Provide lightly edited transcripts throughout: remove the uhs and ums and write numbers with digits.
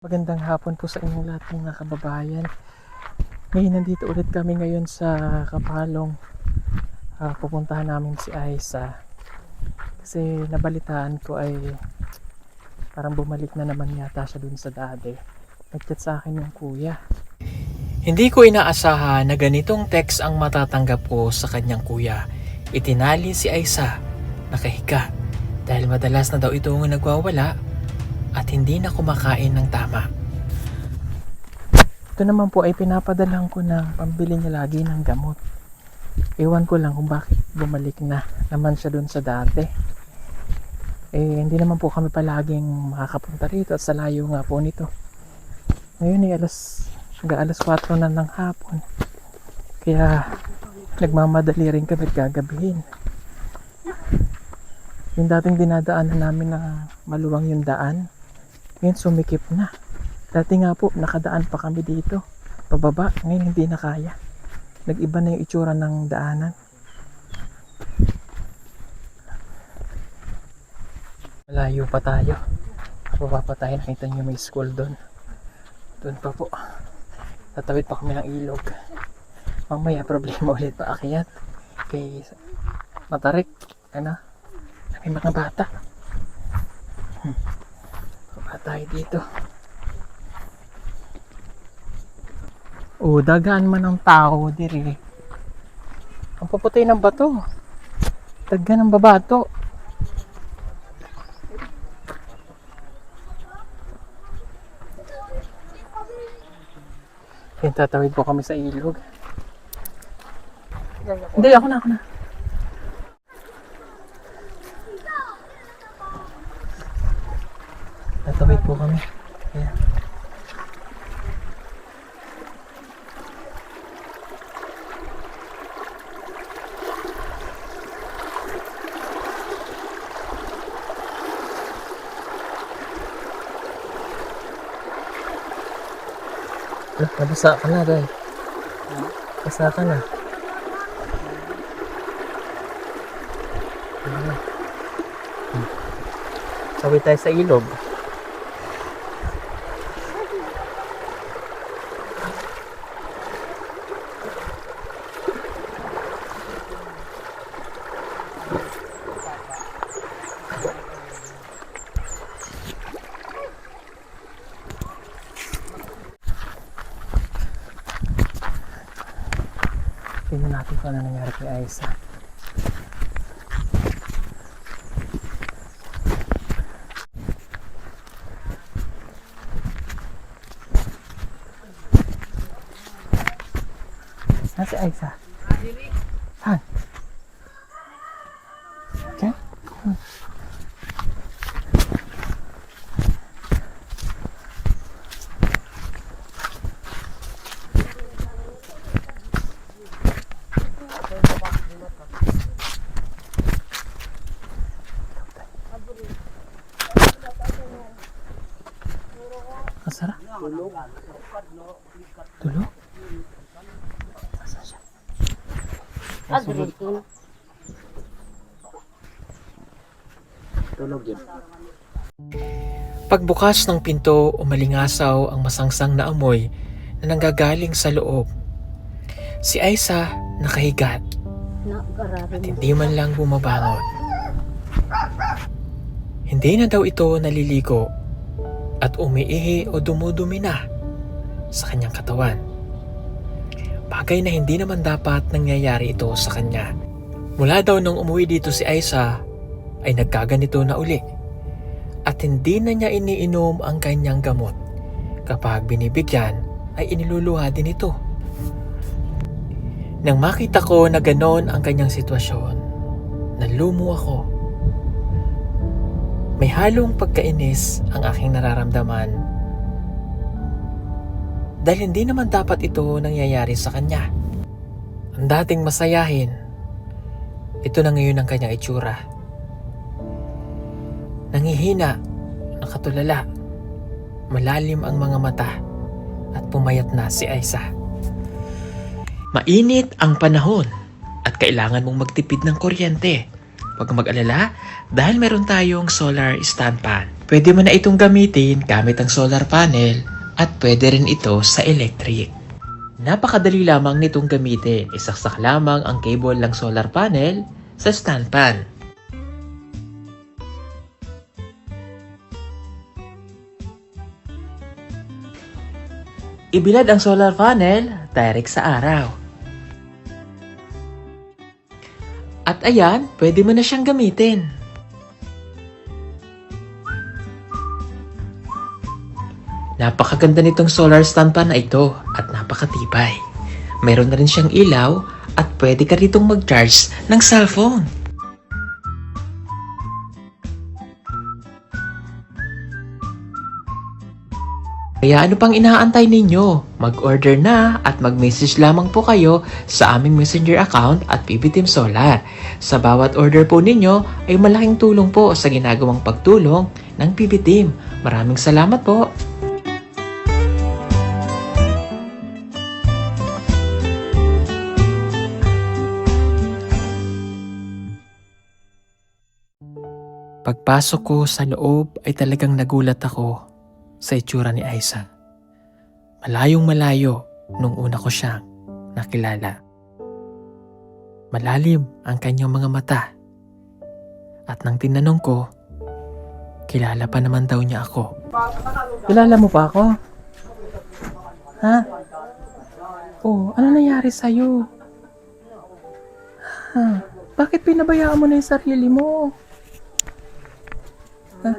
Magandang hapon po sa inyong lahat mga kababayan. Ngayon nandito ulit kami ngayon sa Kapalong. Pupuntahan namin si Aiza. Kasi nabalitaan ko ay parang bumalik na naman yata siya dun sa dati. Nag-chat sa akin yung kuya. Hindi ko inaasahan na ganitong text ang matatanggap ko sa kanyang kuya. Itinali si Aiza, nakahiga, dahil madalas na daw itong nagwawala at hindi na kumakain ng tama. Ito naman po ay pinapadalan ko ng pambili niya lagi ng gamot. Ewan ko lang kung bakit bumalik na naman siya dun sa dati. Hindi naman po kami palaging makakapunta rito at sa layo nga po nito. Ngayon ay alas 4 na ng hapon. Kaya nagmamadali rin kami at gagabihin. Yung dating dinadaanan namin na maluwang yung daan, ngayon sumikip na. Dati nga po nakadaan pa kami dito pababa, ngayon hindi na kaya. Nag-iba na yung itsura ng daanan. Malayo pa tayo. Pababa pa tayo, nakita nyo may school doon. Doon pa po. Tatawid pa kami ng ilog. Mamaya problema ulit pa akyat kay matarik. May mga bata. Baba tayo dito. Dagaan man ng tao diri. Ang paputay ng bato. Dagan ng babato. Yan, tatawid po kami sa ilog. Hindi, ako na. Tatawid po kami. Ayan. Nabasa ka na, guys. Basa ka na. Tawid tayo sa ilog. Tingnan natin kung ano nangyari kay Aiza. Saan si Aiza? Saan? Diyan? Masarap. Tulog? Nasaan siya? Tulog yun. Pagbukas ng pinto, umalingasaw ang masangsang na amoy na nanggagaling sa loob. Si Aiza nakahigat at hindi man lang bumabangon. Hindi na daw ito naliligo at umiihi o dumudumi na sa kanyang katawan. Bagay na hindi naman dapat nangyayari ito sa kanya. Mula daw nung umuwi dito si Aiza ay nagkaganito na uli at hindi na niya iniinom ang kanyang gamot. Kapag binibigyan ay iniluluha din ito. Nang makita ko na ganon ang kanyang sitwasyon, nalumo ako. May halong pagkainis ang aking nararamdaman dahil hindi naman dapat ito nangyayari sa kanya. Ang dating masayahin, ito na ngayon ang kanyang itsura. Nangihina, nakatulala, malalim ang mga mata at pumayat na si Aiza. Mainit ang panahon at kailangan mong magtipid ng kuryente. Huwag mag-alala dahil meron tayong solar stand fan. pwede mo na itong gamitin gamit ang solar panel at pwede rin ito sa electric. Napakadali lamang nitong gamitin. Isaksak lamang ang cable ng solar panel sa stand fan. Ibilad ang solar panel direct sa araw. At ayan, pwede mo na siyang gamitin. Napakaganda nitong solar stand fan na ito at napakatibay. Mayroon na rin siyang ilaw at pwede ka ritong mag-charge ng cellphone. Kaya ano pang inaantay ninyo? Mag-order na at mag-message lamang po kayo sa aming messenger account at PB Team Solar. Sa bawat order po ninyo ay malaking tulong po sa ginagawang pagtulong ng PB Team. Maraming salamat po! Pagpasok ko sa loob ay talagang nagulat ako sa itsura ni Aiza. Malayong malayo nung una ko siyang nakilala. Malalim ang kanyang mga mata. At nang tinanong ko, kilala pa naman daw niya ako. Kilala mo pa ako? Ha? Oh, ano nangyari sa'yo? Ha? Bakit pinabayaan mo na yung sarili mo? Ha?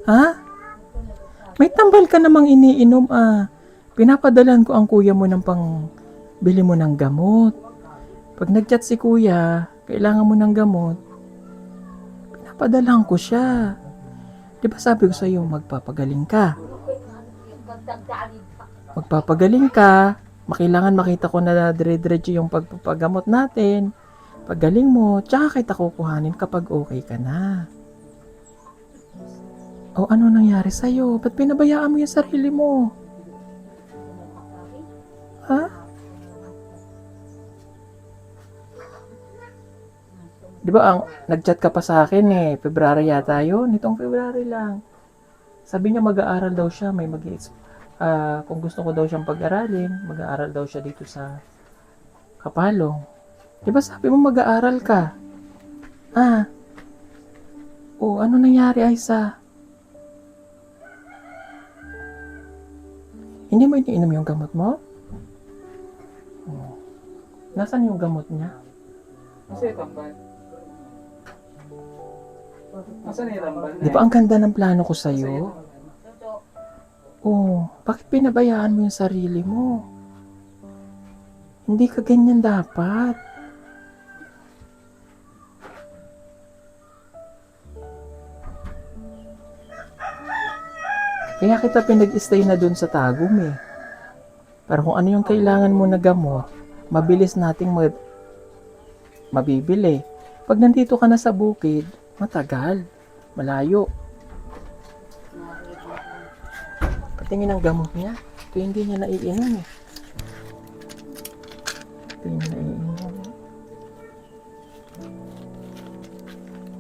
Ha? May tambal ka namang iniinom ah. Pinapadalan ko ang kuya mo ng pang bili mo ng gamot. Pag nag-chat si kuya, kailangan mo ng gamot, pinapadalan ko siya. Di ba sabi ko sa'yo, magpapagaling ka? Magpapagaling ka, makailangan makita ko na dire-diretso yung pagpapagamot natin. Paggaling mo, tsaka kita kukuhanin kapag okay ka na. O ano nangyari sa'yo? Ba't pinabayaan mo yung sarili mo? Ha? Di ba nag-chat ka pa sa akin eh, February yata yun, itong February lang. Sabi niya mag-aaral daw siya, kung gusto ko daw siyang pag-aralin, mag-aaral daw siya dito sa Kapalong. Di ba sabi mo mag-aaral ka? O ano nangyari, Aiza? Hindi mo iniinom yung gamot mo? Nasaan yung gamot niya? Kasi tambal. Nasaan yung tambal? Di ba ang ganda ng plano ko sa'yo? Bakit pinabayaan mo yung sarili mo? Hindi ka ganyan dapat. Kaya kita pinag-stay na dun sa Tagum eh. Para kung ano yung kailangan mo na gamot, mabilis nating mabibili. Pag nandito ka na sa bukid, matagal, malayo. Patingin ang gamot niya. Ito hindi niya naiinom eh. Ito hindi naiinom.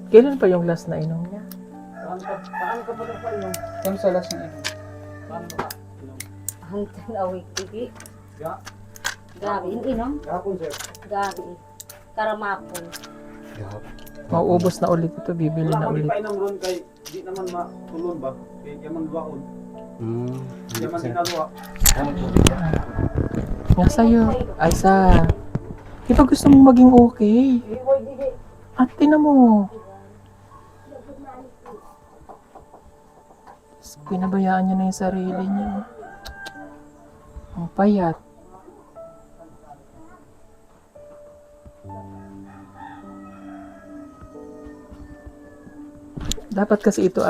Kailan pa yung last na inom niya? Paano ka pa pa inom? Kano sa last na inom? Paano ka inom? Hanggang awig tigi. Ya? Gabi, inom. Gapon sir. Gabi. Karamapon. Mauubos na ulit ito, bibili na Wala ulit. pa inom ron kay di naman matulon ba? Kay yaman luwaon. Yaman sinaluwa. Nga sa'yo, Aiza. Di ba gusto mong maging okay? At tinan mo. Pinabayaan niya na yung sarili niya. Ang payat. Dapat kasi ito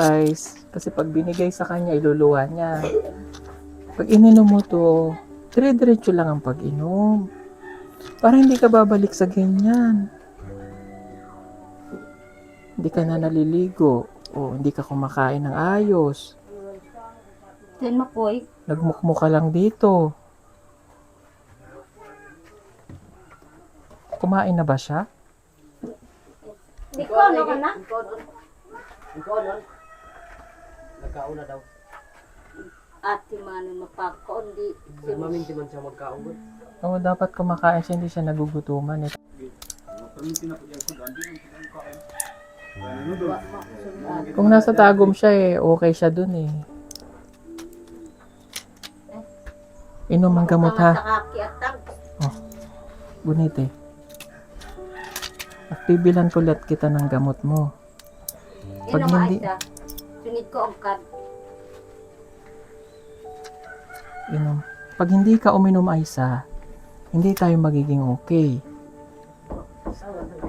kasi pag binigay sa kanya, iluluwa niya. Pag ininom mo to, dire-diretso lang ang pag-inom. Para hindi ka babalik sa ganyan. Hindi ka na naliligo o hindi ka kumakain ng ayos. Then mapoy. Nagmukmo ka lang dito. Kumain na ba siya? Di ko, ano ka na? magkaon na daw. Ate man mapakaon di. Maminti man siya magkaon. Oo, dapat kumakain siya, hindi siya nagugutuman eh. Permitin na po yung kudan. Di yung kudan kain. Ano doon? Wa makusunod. Kung nasa tagom siya eh, okay siya dun eh. Inom ang gamot ha. Sakaki at tag. Gunit eh. At bibilan ko ulit kita ng gamot mo. Pag Ino hindi- maaysa. Sunod ko ang kad. Inom. Pag hindi ka uminom Aisa, hindi tayo magiging okay.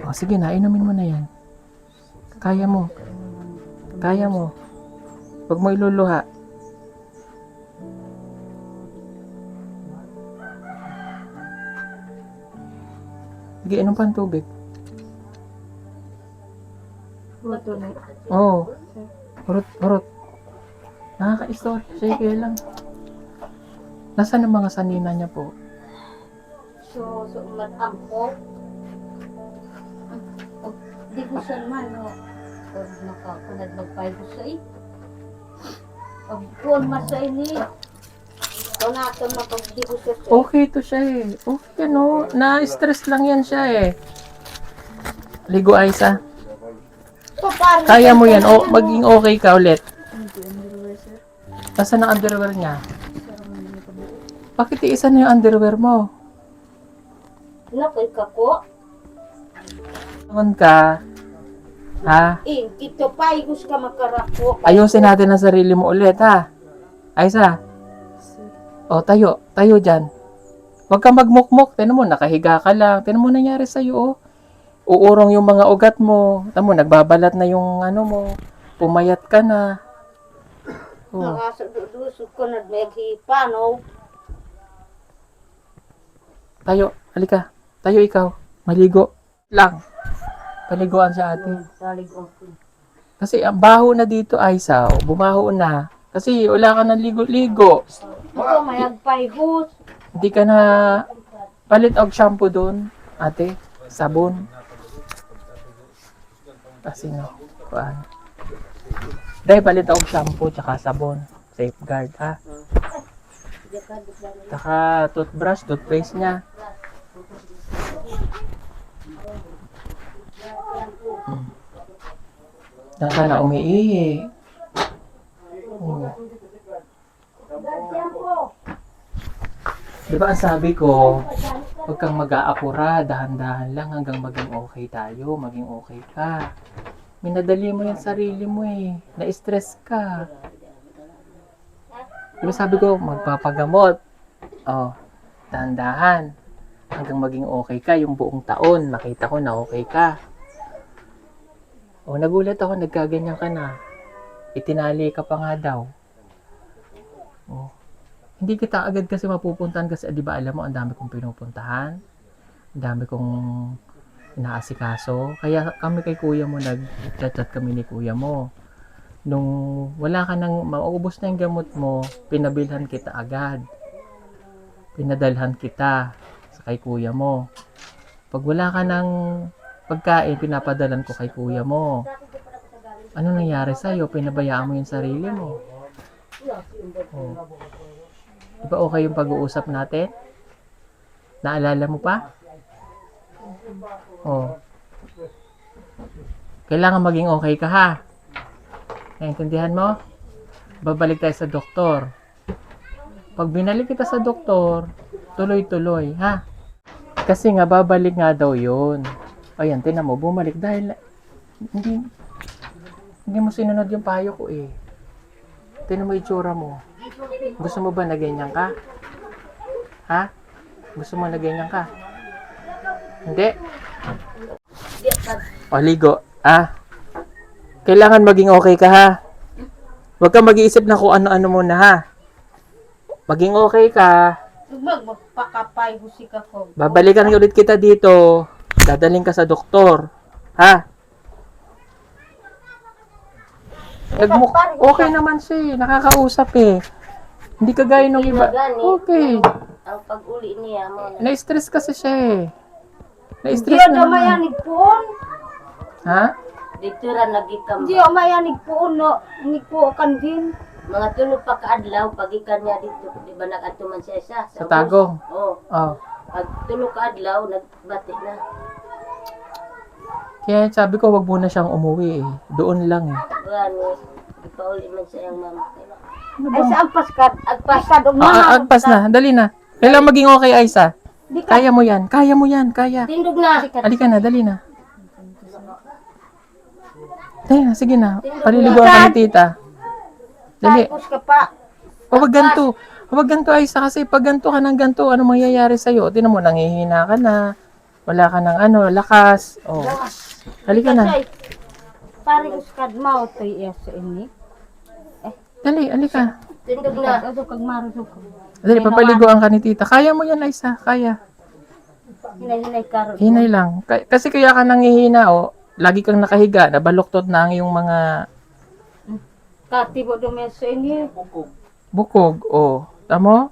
O sige na, inumin mo na yan. Kaya mo. Kaya mo. Huwag mo iluluha. Sige, inom pa ang tubig. Oo. Urot. Nakaka-istor. Sige lang. Nasaan ang mga sanina niya po? So matampo. Di ko siya man no. Pag nakakunad magpaygo sa Pag kuwan masay ni. Kunaton mapagdi ko siya sa Okay to siya eh. Okay ano. Na-stress lang yan siya eh. Ligo Aisa. So, parang Kaya mo yan. O, maging okay ka ulit. Nasaan ang underwear niya? Bakit iisa na yung underwear mo? Nakoy ka ko. Naman ka. Ha? Ito paygos ka makarako. Ayusin natin ang sarili mo ulit ha. Aisa. O, tayo. Tayo dyan. Huwag kang magmukmok. Tinan mo, nakahiga ka lang. Tinan mo nangyari sa'yo oh. Uurong yung mga ugat mo. Tinan mo, nagbabalat na yung ano mo. Pumayat ka na. Oh. Nakasudusod ko na naghipa no. Tayo. Halika. Tayo ikaw. Maligo. Lang. Paliguan sa atin. Salig ako. Kasi ang baho na dito, Aisa. O, bumaho na. Kasi wala ka ng ligo-ligo. Ito may agpaygos. Hindi ka na palit og shampoo doon, ate. Sabon. Kasi no. Kuan. Dahil palit og shampoo tsaka sabon. Safeguard, ha? Tsaka toothbrush, toothpaste niya. Diyan ka na umiihi. Oh. Di ba ang sabi ko, huwag kang mag-aapura, dahan-dahan lang hanggang maging okay tayo, maging okay ka. Minadali mo yung sarili mo eh, na-stress ka. Di ba sabi ko, magpapagamot. Oh, dahan-dahan hanggang maging okay ka yung buong taon. Nakita ko na okay ka. Oh, nagulat ako, nagkaganyan ka na. Itinali ka pa nga daw. Oh. Hindi kita agad kasi mapupuntahan kasi di ba alam mo, ang dami kong pinupuntahan. Ang dami kong inaasikaso. Kaya kami kay kuya mo, nag-chat-chat kami ni kuya mo. Nung wala ka nang, maubos na yung gamot mo, pinabilhan kita agad. Pinadalhan kita sa kay kuya mo. Pag wala ka ng pagkain, pinapadalan ko kay kuya mo. Ano nangyari sa'yo? Pinabayaan mo yung sarili mo. Oh. Di ba okay yung pag-uusap natin? Naalala mo pa? Oh. Kailangan maging okay ka ha. Naintindihan mo? Babalik tayo sa doktor. Pag binalik kita sa doktor, tuloy-tuloy ha. Kasi nga babalik nga daw yun. Ayan, tinan mo, bumalik dahil hindi mo sinunod yung payo ko eh. Tinan mo itsura mo. Gusto mo ba na ganyan ka? Ha? Gusto mo na ganyan ka? Hindi? O, ligo. Ah? Kailangan maging okay ka ha? Huwag kang mag-iisip na kung ano-ano muna ha? Maging okay ka. Magpakapaygos ka ko. Babalikan ulit kita dito. Dadaling ka sa doktor. Ha? Okay naman siya eh. Nakakausap eh. Hindi kagaya nung iba. Okay. Ang pag-uli niya mo. Na-stress kasi siya eh. Hindi Na-stress na na naman. mayanig po. Ha? Dito ra nagikam. Di o maya nigpuon no, nigpuo kan din. Mga tulo pa kaadlaw pagikan niya dito. Di ba nag-atuman siya isa? Sa Tagong? Oo. Oh. Pag tulo kaadlaw, nagbati na. Kaya sabi ko, wag muna siyang umuwi eh. Doon lang eh. Gani, ipauli man siya yung mama. Ay sa ampas kad, Agpas. pasad og Agpas na. Dali na. Kailangan maging okay, Aisa. Di ka. Kaya mo yan. Kaya mo yan. Kaya. Tindog na. Halika na. Dali na. Dali na. Sige na. Paliliguan ka ni tita. Dali. Tapos ka pa. Huwag ganito. Huwag ganito, Aisa. Kasi pag ganito ka ng ganito, ano mangyayari sa'yo? Tinan mo, nangihina ka na. Wala ka ng lakas. Oh. Halika na. Pare uskad mao to iya sa ini. Dali, halika. Tindog na. Ado kag marusok. Dali, papaliguan ka ni tita. Kaya mo yan, Aisa. Kaya. Hinay-hinay karon. Hinay lang. Kasi kaya ka nangihina, oh. Lagi kang nakahiga. Nabaluktot na ang iyong mga Katibo do men sa ini. bukog. Oh. Tamo?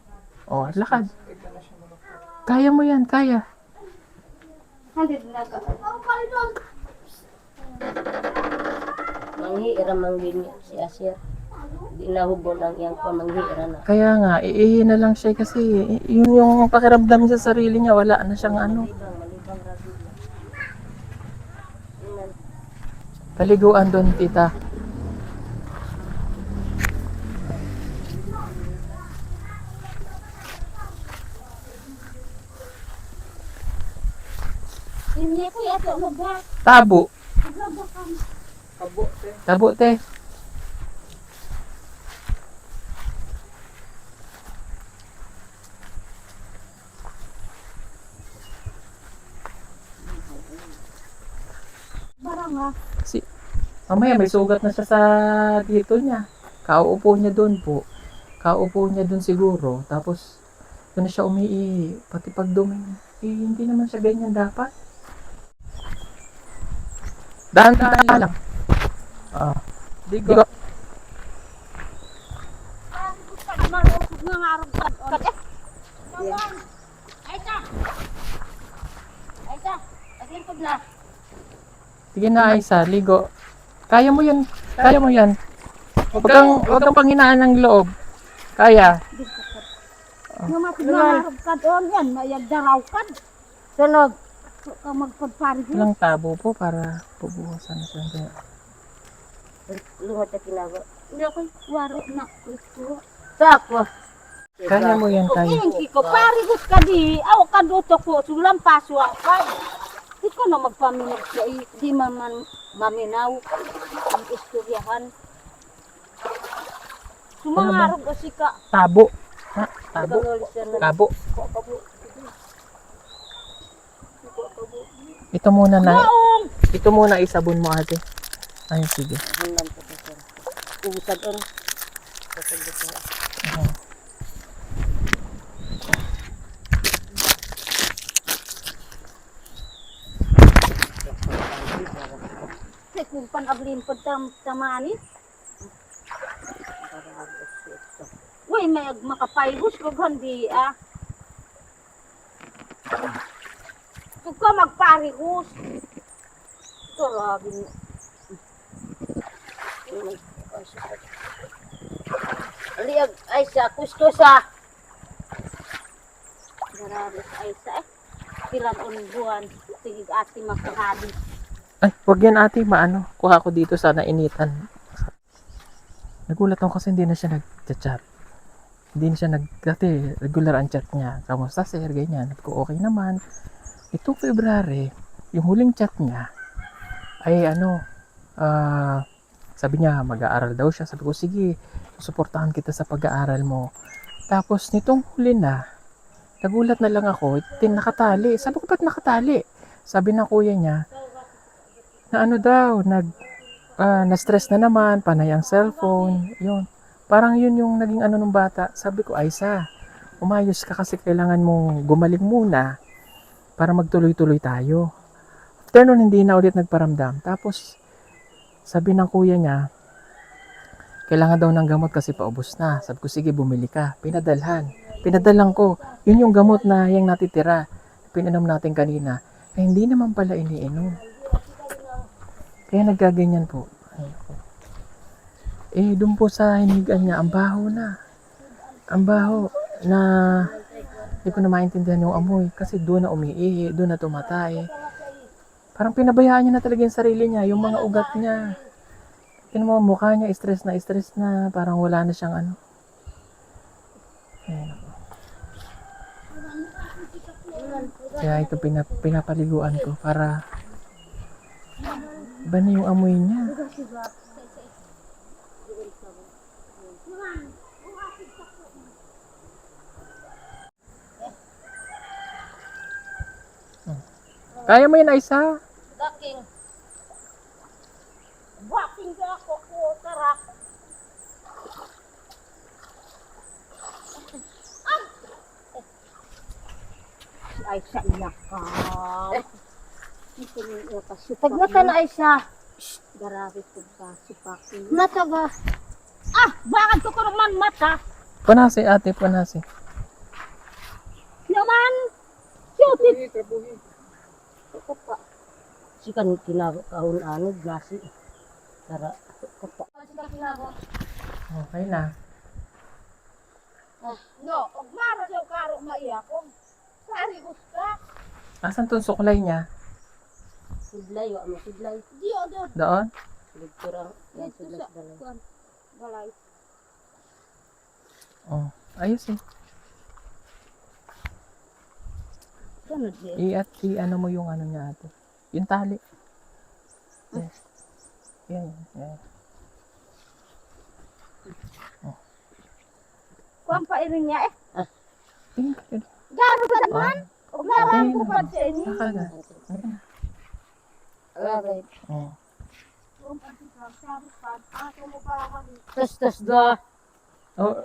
Oh, lakad. Kaya mo yan, kaya. Handid na ka. Manghira manggin niya si Asir. Di na hubon ang iyang pa manghira na. Kaya nga, iihi na lang siya kasi yun yung pakiramdam sa sarili niya. Wala na siyang ano. Malibang rabi. Paliguan doon, tita. Hindi ko ato magba. Tabo. Tabo, te. Barang ha. Si, mamaya may sugat na siya sa dito niya. Kauupo niya doon po. Kauupo niya doon siguro. Tapos, doon na siya umiihi. Pati pag dumi. Eh, hindi naman siya ganyan dapat. Dahan-dahan lang. Ah. Digo. Mga arog kad. Aisa, aglingkod na. Sige na, Aisa. Ligo. Kaya mo yan. Kaya mo yan. Huwag kang panghinaan ng loob. Kaya. Nga matid mga arog kad on yan, mayag daraw kad. Sunog. Ka magpagpari din. Ilang tabo po para pubuhasan siya. Lungat na kinago. Hindi ako waro na. Gusto. Tako. Kaya mo yan, kaya. Hindi ko parigot ka di. Aw kaduto ko sulam paso ka. Di ko na magpaminag sa di man maminaw ang istoryahan. Sumangarog o sika. Tabo. Ha? Tabo. Tabo. Ito muna na. Ito muna isabon mo, ate. Ayun, sige. Hanam po sa sir. Ubusad on. Kung panablin po tamani. Uy, may makapaybus ko hindi ah. Kung ka magparihus. Grabe. Aliag, Aisa, kusto sa. Grabe sa Aisa eh. Kiran on buwan. Tigig ati makahadi. Ay, wag yan, ate. Maano. Kuha ko dito sana initan. Nagulat ako kasi hindi na siya nag-chat. Hindi na siya dati regular ang chat niya. Kamusta, sir? Ganyan. Sabi ko, okay naman. Itong February, yung huling chat niya, ay sabi niya, mag-aaral daw siya. Sabi ko, sige, suportahan kita sa pag-aaral mo. Tapos, nitong huli na, nagulat na lang ako, nakatali. Sabi ko, ba't nakatali? Sabi ng kuya niya, na na-stress na naman, panay ang cellphone, yun. Parang yun yung naging ng bata. Sabi ko, Aisa, umayos ka kasi kailangan mong gumaling muna para magtuloy-tuloy tayo. After nun, hindi na ulit nagparamdam. Tapos, sabi ng kuya niya, kailangan daw ng gamot kasi paubos na. Sabi ko, sige, bumili ka. Pinadalan ko. Yun yung gamot na yung natitira. Pininom natin kanina. Na hindi naman pala iniinom. Kaya nagkaganyan po. Ay, ako. Eh, doon po sa hinigaan niya, ang baho na. Ang baho na hindi ko na maintindihan yung amoy. Kasi doon na umiihi, doon na tumatay. Parang pinabayaan niya na talaga yung sarili niya, yung mga ugat niya. Tingnan mo, mukha niya, stress na. Parang wala na siyang ano. Ayan ako. Kaya ito pinapaliguan ko para iba na yung amoy niya. Kaya mo yun, Aisa? Daking. Waking ka ako ko, tarak. Ay, sa iyak ka. Tagnata na ay siya. Grabe ko ba, sipakin. Nataga. Ah, bakit ko naman mata? Punasi, ate, punasi. Naman. Cutit. Kapa. Si kan kinakahon ano, glasi. Tara, kapa. Okay na. No, og mara daw karo maiya ko. Sari gusta. Asan tong suklay niya? Sudlay, wa mo sudlay. Di odo. Doon? Ligturang, yan sudlay dalay. Balay. Oh, ayos eh. Ganun di. I-ano mo yung ano niya, ate. Yung tali. Yes. Yan. Kuan pa irin niya eh. Tingin ka dito. Garo ka naman. Og larang ko pa sa ini. Saka na. Alright. Oh. Tas da. Oh.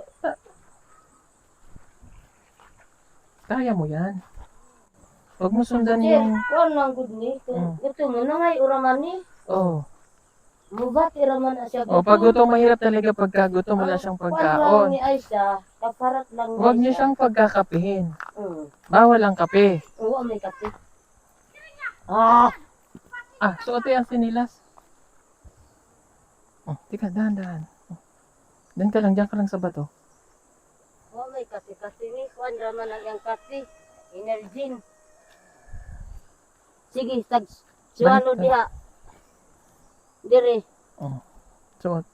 Kaya mo yan. Huwag mo sundan Sir, yung... kuan lang gud ni. Ito mo na ngay uraman ni. Oh. Mubat iraman na siya. Oh, pag gutom, mahirap talaga pagka gutom, wala siyang Kuan lang pagkaon. ni Aisha, kaparat lang ni Huwag niyo Aisha. siyang pagkakapihin. Mm. Bawal ang kape. Oo, may kape. Ah! Ah, suotin ang sinilas. Oh, tika, dahan. Oh. Diyan ka lang sa bato. Oo, may kape. Kasi ni, kuan raman ang yang kape. Energy. Sige, tag. Suwano Balik ka. diha. Dire. Oh. Suot.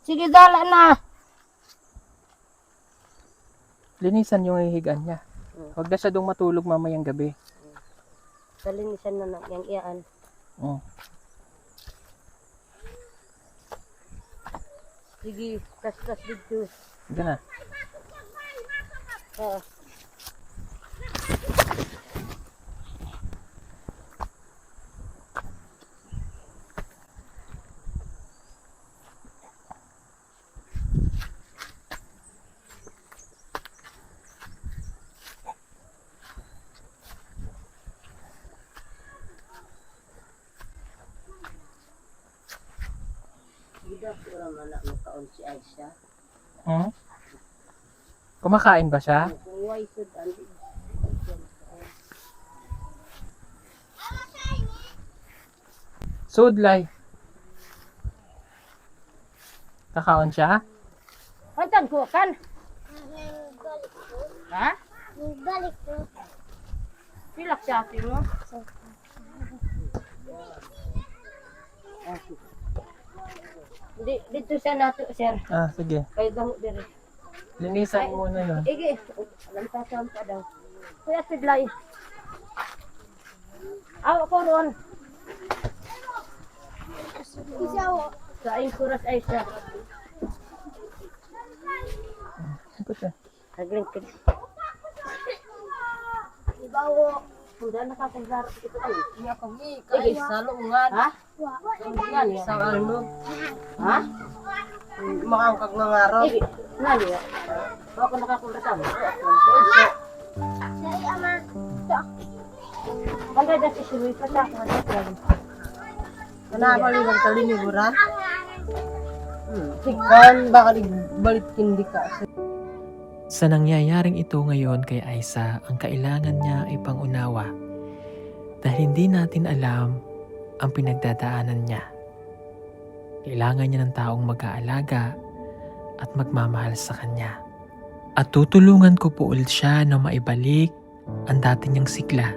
Sige, dala na. Linisan yung hihigaan niya. Huwag na siya dong matulog mamayang gabi. Kalinisan na yang iyaan. Oh. Sige, kas-kas dito. Diyan na. Ah. Gida pura mana makaon si Aisha. Hmm? Kumakain ba siya? Kuway sud andi. Sudlay. Kakaon siya? Antan ko kan? Ha? Balik ko. Silak siya ate mo. Dito siya nato, sir. Ah, sige. Kay daho dire. Linisan mo muna yun. Igi, lantasan pa daw. Kuya Sidlay. Aw ko ron. Isaw. Sa insuras ay siya. Ikot siya. Naglingkid. Ibawo. Sudah nakapaglaro kita ay. Iya kami Igi, kaya sa luungan. ha? Yan sa ano. Ha? Makangkag ng araw. Igi, nani ya? Baka nakakulatan. Say ama. Banda da si Shui pa sa akin. Kanakaliwan ka liniburan. Sikan baka balik hindi ka. Sa nangyayaring ito ngayon kay Aisa, ang kailangan niya ay pangunawa dahil hindi natin alam ang pinagdadaanan niya. Kailangan niya ng taong mag-aalaga at magmamahal sa kanya. At tutulungan ko po ulit siya na maibalik ang dati niyang sigla.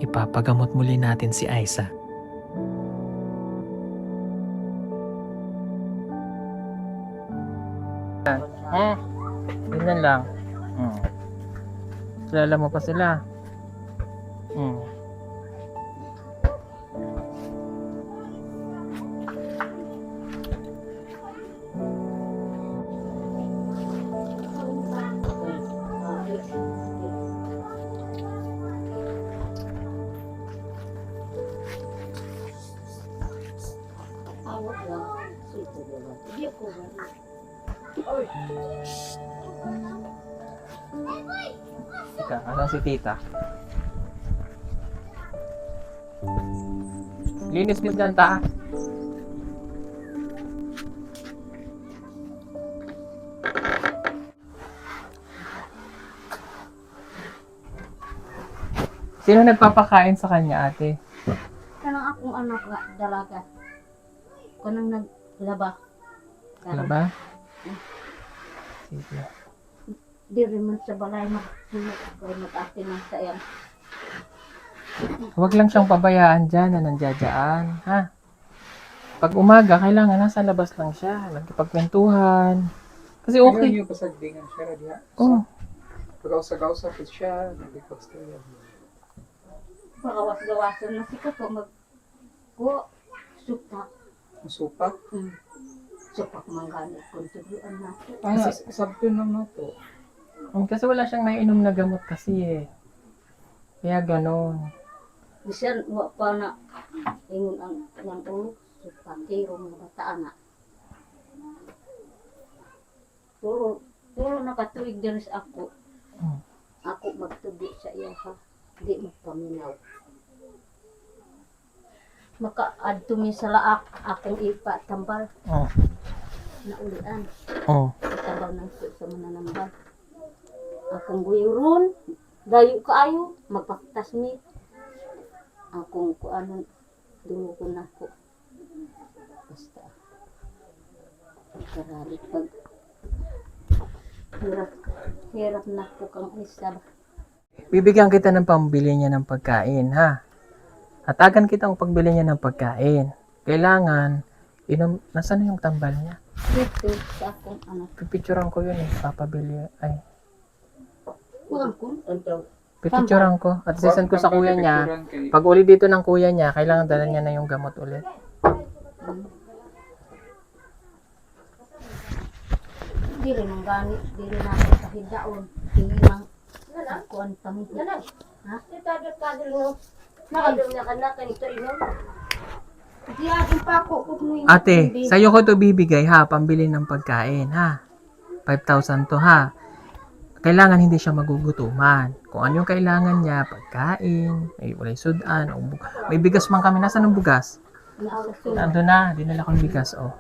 Ipapagamot muli natin si Aisa. Ganyan lang. Kilala mo pa sila. Awak lang. Ito diba? Hindi ako ba? Teka, asan si tita? Linis mo dyan, ta. Sino nagpapakain sa kanya, ate? Kanang akong anak nga, dalaga. Kanang naglaba. Wala ba? Sige. Di rin man sa balay mag-ate ng sayang. Huwag lang siyang pabayaan dyan na nandiyadyaan, ha? Pag umaga, kailangan nasa labas lang siya. Nagkipagkwentuhan. Kasi okay. Ayaw niyo pasagdingan siya na diha. Oh, Pag-ausa-gausa po siya, nagpipagstaya. Pagawas-gawasan na siya ko supak. Masupak. Supak manggani. Kontribuan na ko. Sabto naman po. kasi wala siyang naiinom na gamot kasi eh. Kaya ganon. Bisan wa pa na ingon ang ulo. Supak kiro mga bataan na. Puro nakatuig din sa ako. Ako magtubi sa iya ha. Di magpaminaw. Maka-adto mi sa laak akong ipa tambal Oh. na ulian. Oh. Tambal ng sa mananambal. Akong guyuron, dayo kaayo, magpaktas mi. Akong kuanon, dulukon ako. Basta. Karali pag hirap na ko kang isa. Bibigyan kita ng pambili niya ng pagkain, ha? Hatagan kita ang pagbili niya ng pagkain. Kailangan, nasaan na yung tambal niya? Dito sa akong anak. Pipicturean ko yun eh. Papabili. Ay, Kulang ko. pipicturean ko. At sisend ko sa kuya niya. Pag uli dito ng kuya niya, kailangan dala niya na yung gamot ulit. Dili nang gani, dili na ako kahidaon. Dili nang kuan pamilya. Ha? Nakadum na ka na kanito inom. Di akin pa ako kung Ate, sa'yo ko to bibigay ha, pambili ng pagkain ha. 5,000 to ha. Kailangan hindi siya magugutuman. Kung ano yung kailangan niya, pagkain, may ulay sudan, may bigas man kami. Nasaan ang bugas? Nandun na, dinala ko ng bigas, oh.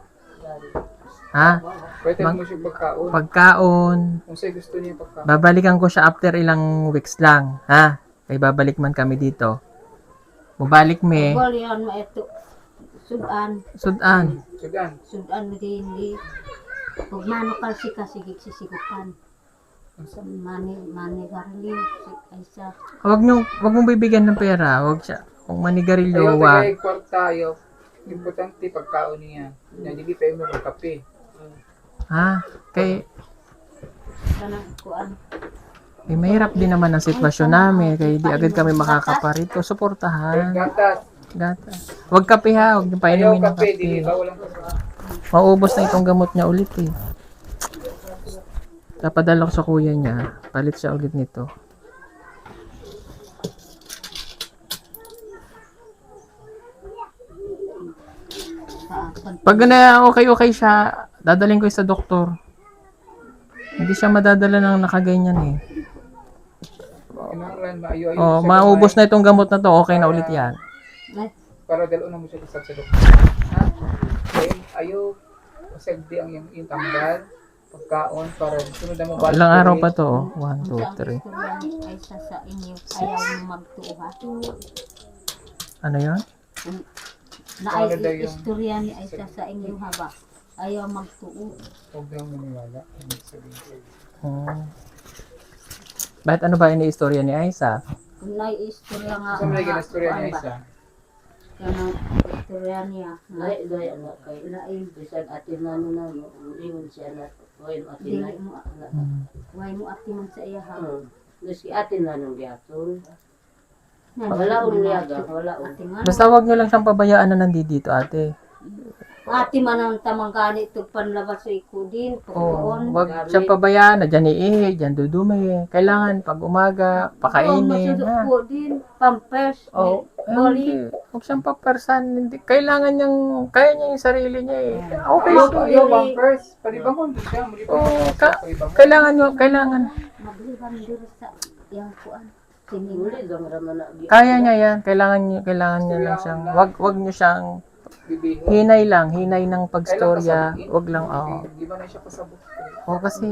Ha? Pwede mo siya pagkaon. Pagkaon, Kung sa'yo gusto niya pagkaon. babalikan ko siya after ilang weeks lang, ha? Kaya babalik man kami dito. Mabalik me, Balian ma ito. Sudan. sudan. Sudan. Sudan mo hindi. Pag mano kasi sisigutan. Mani garliw. Aysa. Huwag mong bibigyan ng pera, huwag siya. Kung manigarilyo, Ayaw wag. tagay kwartayo. Importante pagkaon niya. Hindi pa mo ng kape. Ha? Kay, Kanang kuan. mahirap din naman ang sitwasyon namin, kaya di agad kami makakaparito. Suportahan. Gatas. Gata. Huwag kape ha, huwag niyo Ayaw painumin ng kape. Dili kape. ba walang kape. Maubos na itong gamot niya ulit eh. Napadala ko sa kuya niya, palit siya ulit nito. Pag na okay siya, dadalhin ko sa doktor. Hindi siya madadala ng nakaganyan eh. Kinahanglan maayo-ayo Oh, siya maubos gamay na itong gamot na to, okay na ulit yan. para dalo na mo siya isang sa doktor. Ha? Kaya ayaw masagdi ang yung tambal. pagkaon para sunod na mo balik. Ilang araw pa to? 1, 2, Kung sa 3. istorya ni Aisa sa inyo, ayaw mo magtuo ha. Ano yun? Na Ano daw ay yung- istorya ni Aisa sa inyo ha ba? Ayaw magtuo. Huwag daw maniwala. Ibig sabihin. Bakit ano ba iniistorya ni Aisa? Kung nai-istorya nga, Sa mga ginastorya niya kuan ba? isa. Kanang istorya niya. Ay, anak kay lain bisan atin na ingon siya na oy atin Dili mo, way mo ati man sa iya ha. si atin na nung giatol. Wala wala Ati nga. Basta wag nyo lang siyang pabayaan na nandito ate. Ati man ang tamang gani itong panlabas sa ikudin. Oh, Pagkaon. wag siyang pabayaan na dyan iihi, dyan dudumi. Kailangan pag umaga, pakainin. Masudok Ha? po din. Pampers. Oh, Boli. hindi. Huwag siyang papersan. Hindi. Kailangan niyang, kaya niya yung sarili niya eh. Okay. Ano pa yung bumpers? Paribangon din siya. Muli pa Oh, paribangon. kailangan nyo, kailangan. Magliban diri sa iyang kuan. Muli Sinili. dong raman na Kaya niya yan. Kailangan niya lang siyang, wag niyo siyang, Bibihin. hinay ng pagstorya. Wag lang, Di ba na siya pasabot? kasi,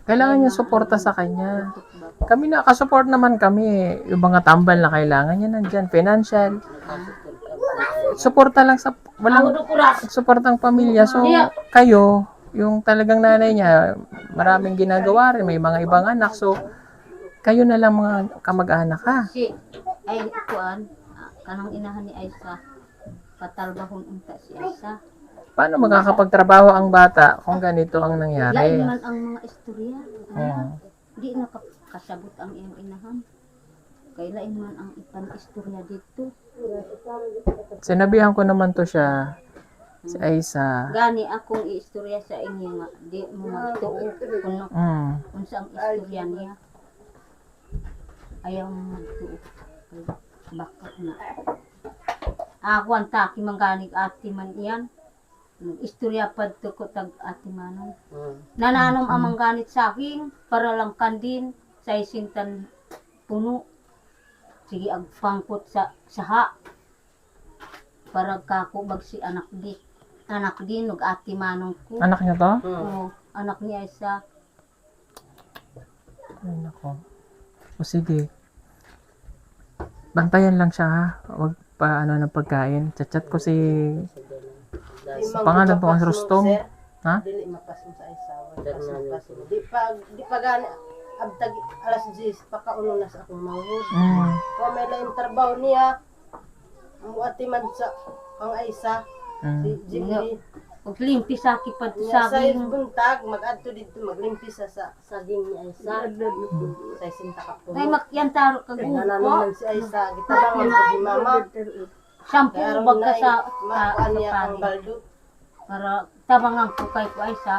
kailangan niya suporta sa kanya. Kami nakasupport naman kami. Yung mga tambal na kailangan niya nandyan. Financial. Suporta lang sa, walang, suportang pamilya. So, kayo, yung talagang nanay niya, maraming ginagawa rin. May mga ibang anak. So, kayo na lang mga kamag-anak ha. Si ay kuan. Kanang inahan ni Aisa. Patalbahon unta si Aisa. Paano makakapagtrabaho ang bata kung ganito ang Lain nangyari? man ang mga istorya. Oo. Di nakasabot ang iyang inahan. Kay lain man ang ipan istorya dito. Sinabihan ko naman to siya, si Aisa. Gani akong istorya sa inyo nga. Di mo magtuo kung kung sa ang istorya niya. Ayaw mo magtuo. Baka na. Ako ang taki mangganig ati man iyan. Istorya pa to ko tag ati manon. Nananom ang mangganit sa akin para lang kandin sa isintan puno. Sige agpangkot sa saha. Para kakubag si anak di. Anak din ug ati manong ko. Anak niya to? Oo, anak niya isa. Ay, nako. O sige. Bantayan lang siya ha. Huwag pa ano ng pagkain. Chat ko si... Pangalan po ang Rustom. Ha? Dili mapasong sa isawa. Di pa gani abtag alas 10 pakauno na sa akong manghud. Kung may lain trabaho niya, muati man sa ang Aisa, si Jimmy. Ug limpi sa kipad Sa saging. buntag, mag-adto dito, maglimpi sa saging ni Aisa. Sa isinta ka po. Ay makyantaro kag Nananon upo. si Aisa, gitabangan ko ni Mama. Sampu Kaya bag ka sa makuan niya ang pari. baldo. Para tabangan ko kay ko ay sa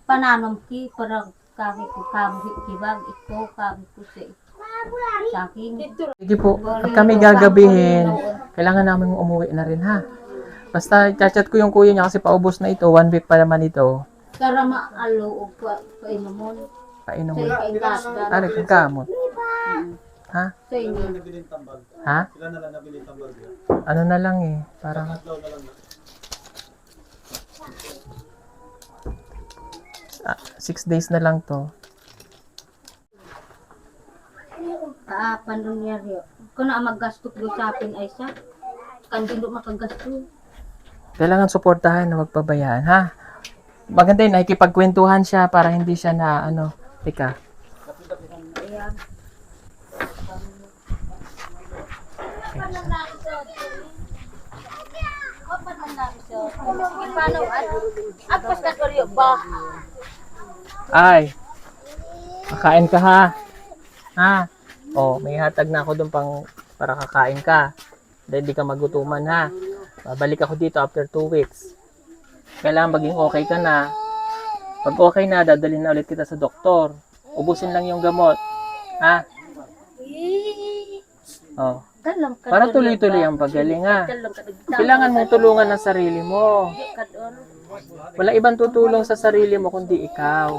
pananom ki para kami ko kabuhi kibag ito kami ko sa saging. Sige po. Pag kami gagabihin, kailangan namin umuwi na rin ha. Basta chat ko yung kuya niya kasi paubos na ito. 1 week pa naman ito. Para maalo og painumon. Painom Sa mo. ikaingasdan. Ano kung kamot? Ha? Sa inyo. Nabiling tambag. Ha? Sila na lang nabiling tambag. Ano na lang eh. Parang... Tatlaw na lang. 6 days na lang to. Paano niya rin? Kung na maggasto ko sa akin ay sa kandido makagasto. Kailangan suportahan na magpabayaan, ha? Maganda yun, nakikipagkwentuhan siya para hindi siya na, ano, teka. Ayan. Ay, kakain ka, ha? Ha? Oh, may hatag na ako dun pang para kakain ka. Dahil di ka magutuman, ha? Babalik ako dito after 2 weeks. Kailangan maging okay ka na. Pag okay na, dadalhin na ulit kita sa doktor. Ubusin lang yung gamot. Ha? Oh. Para tuloy-tuloy ang pagaling, ha? Kailangan mong tulungan ang sarili mo. Wala ibang tutulong sa sarili mo kundi ikaw.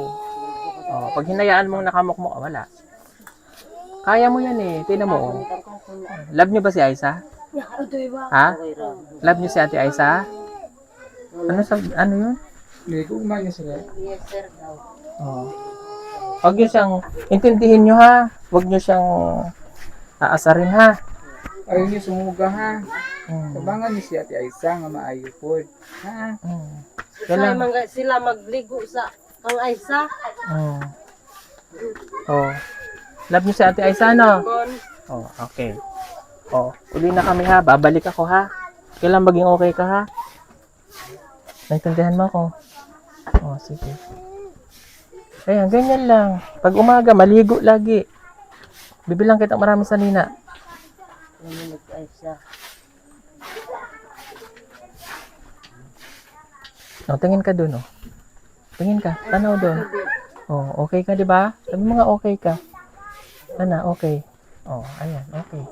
Oh, pag hinayaan mong nakamukmok, wala. Kaya mo yan eh. Tingnan mo. Oh. Love niyo ba si Aisa? Ha? Love niyo si Ate Aisa? Ano yun? Ligo man niya sila. Yes, sir daw. Oh. Huwag nyo siyang, intindihin nyo ha. Huwag nyo siyang aasarin ha. Ayaw niyo sumuga ha. Mm. Tabangan niyo si Ate Aisa nga maayo po. Ha? Mm. Kaya Kailan? sila magligo sa ang Aisa. Mm. Oh. Love nyo si Ate Aisa, no? Kon. Oh, okay. Oh, uli na kami ha. Babalik ako ha. Kailan maging okay ka ha? Naintindihan mo ako? Oh, sige. Ayan, ganyan lang. Pag umaga, maligo lagi. Bibilang kita maraming sanina. Ano nag-Aisa? Oh, tingin ka dun, oh. Tingin ka. Tanaw dun. Oh, okay ka, di ba? Sabi mo nga okay ka. Sana, okay. Oh, ayan, okay.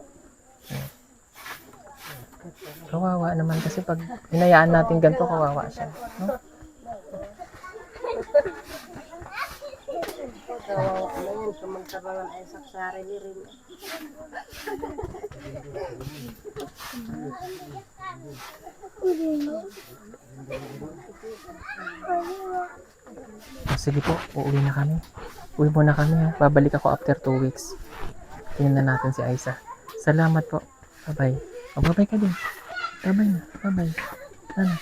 Hmm. Kawawa naman kasi pag hinayaan natin ganito, kawawa siya. No? Kawawa na yun. Samantabangan ay sa sarili rin. Sige po, uuwi na kami. Uwi muna kami ha. Babalik ako after 2 weeks. Tingnan na natin si Aisa. Salamat po. Bye-bye. Oh, bye-bye ka din. Bye-bye na. Bye-bye. Ano?